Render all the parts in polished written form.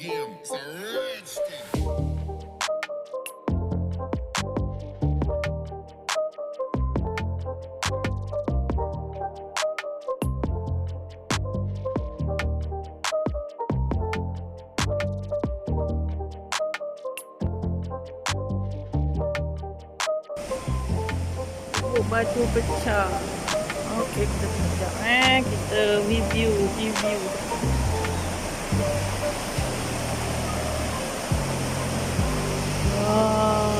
game. It's a rich thing. Batu pecah. Okey, kita sekejap kita review. Wow.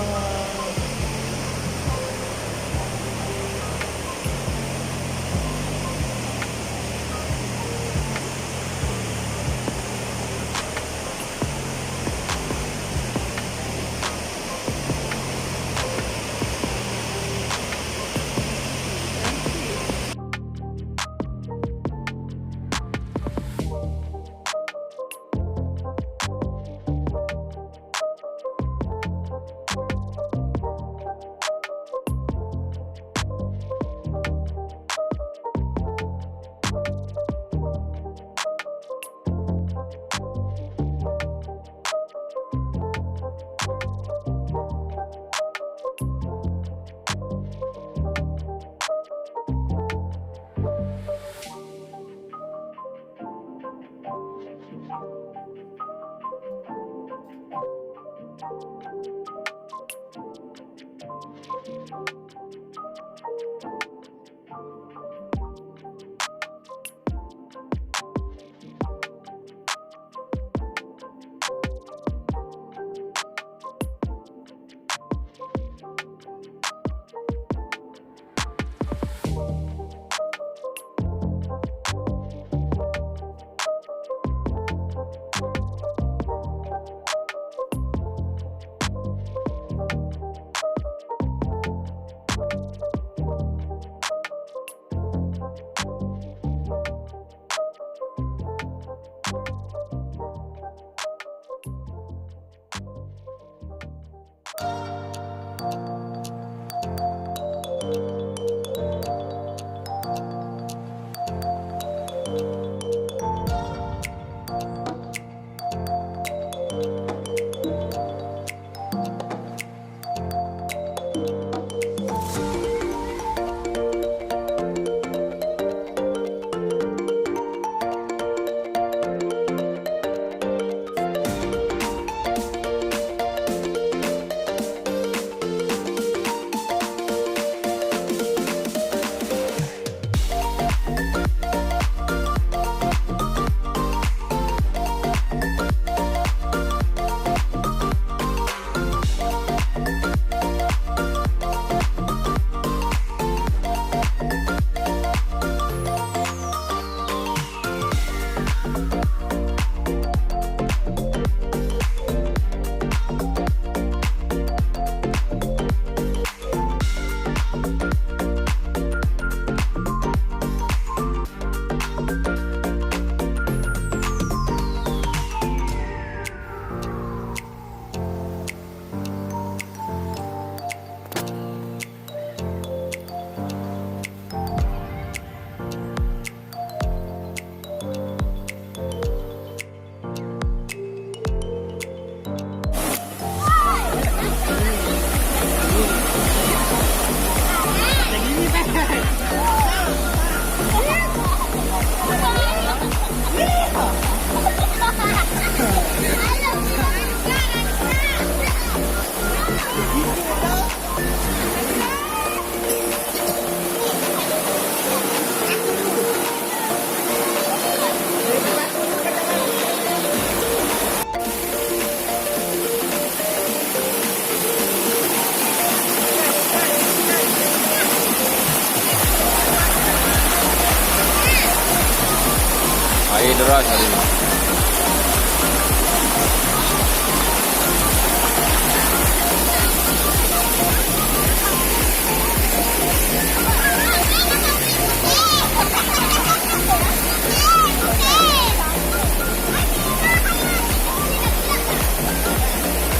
Air deras hari ini.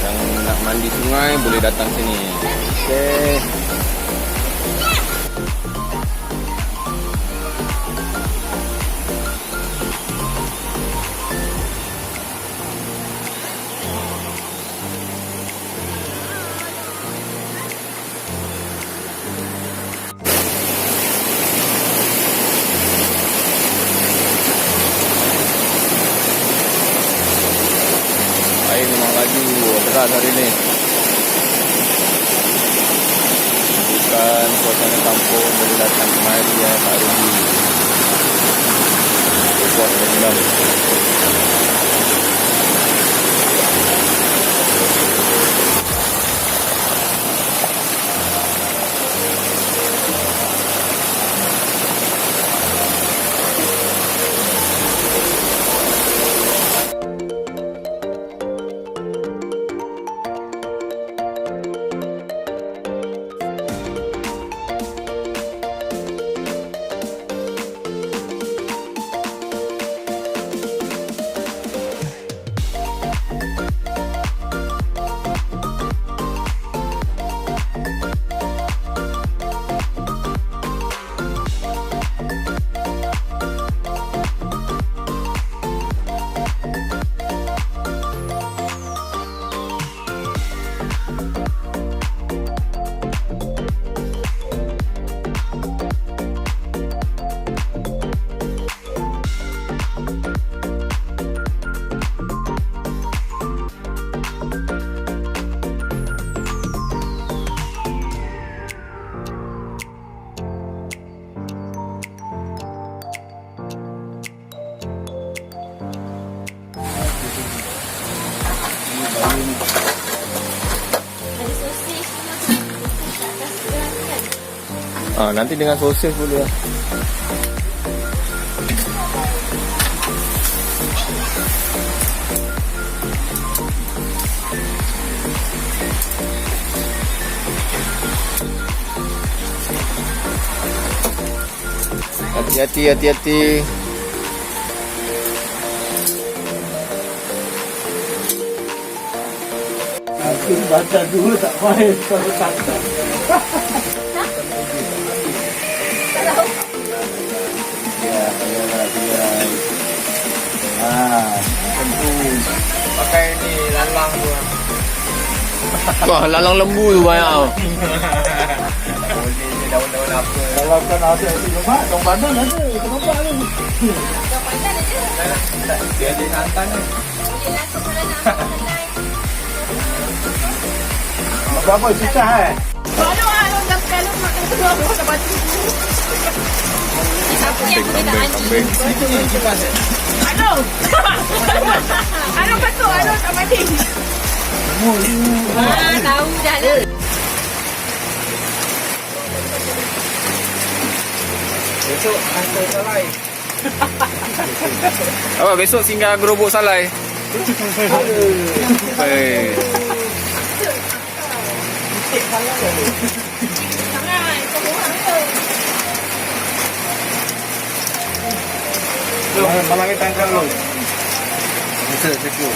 Yang nak mandi sungai boleh datang sini. Okey. deras hari ini. Bukan suasana kampung, boleh datang kemari ya, tak rugi. Buat berjalan. Nanti dengan sosis boleh. Hati-hati. Aku baca dulu tak main kalau kata. Tentu pakai ni lalang tu. Wah, lalang lembu tu banyak. Boleh ni daun-daun apa. Kalau kan ada di rumah, daun pandan ada. Kenapa ni? Daun pandan ada. Dia ada santan ni. Boleh lah kalau nak makan. Apa susah Kalau makan kedua aku tak pasti. Siapa yang boleh nak anjing? Aduh betul, tak mati. Tahu dah lah. Besok hantar salai. Apa besok singgah gerobok salai? Hei. Jangan, kau bohong tu. Malam kita angkat dulu. Bisa cukup.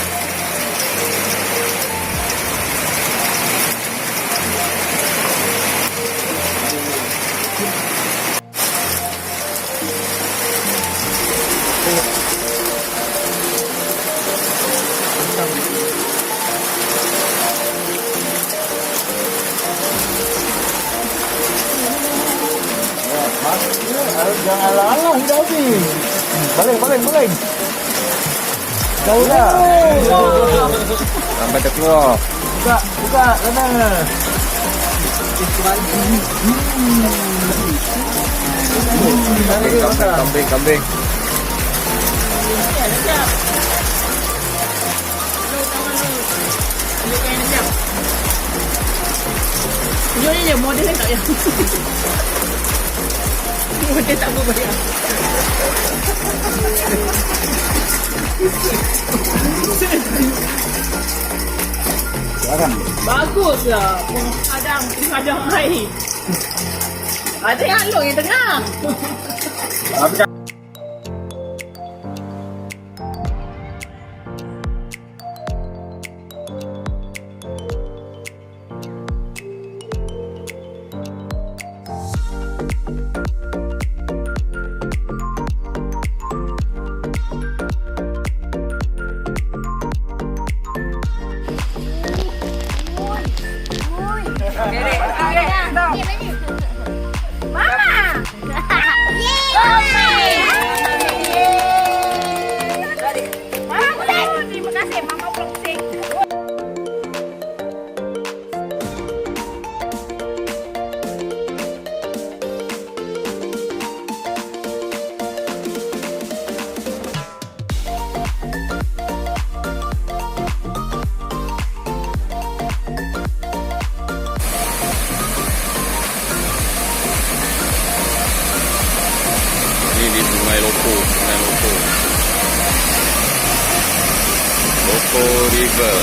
Jangan alah-alah hidup habis. Balik. Jauh dah. Sampai terkeluar. Buka sana. Kambing. Dia model tak ya. Model tak berbayar. Bagus lah. Padang air. Ada yang alung yang tengah. Mama! Yeay! lopo. Dengan lopo. Lopo river.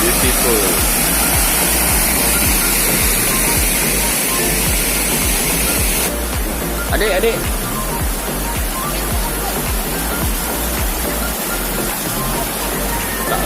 Beautiful. Adik. Tak.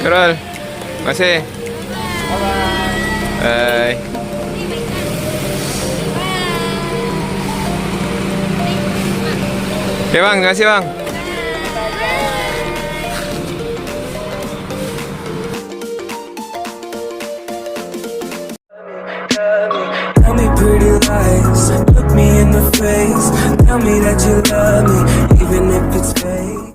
Nurul, masih. Bye. Oke bang, terima kasih bang.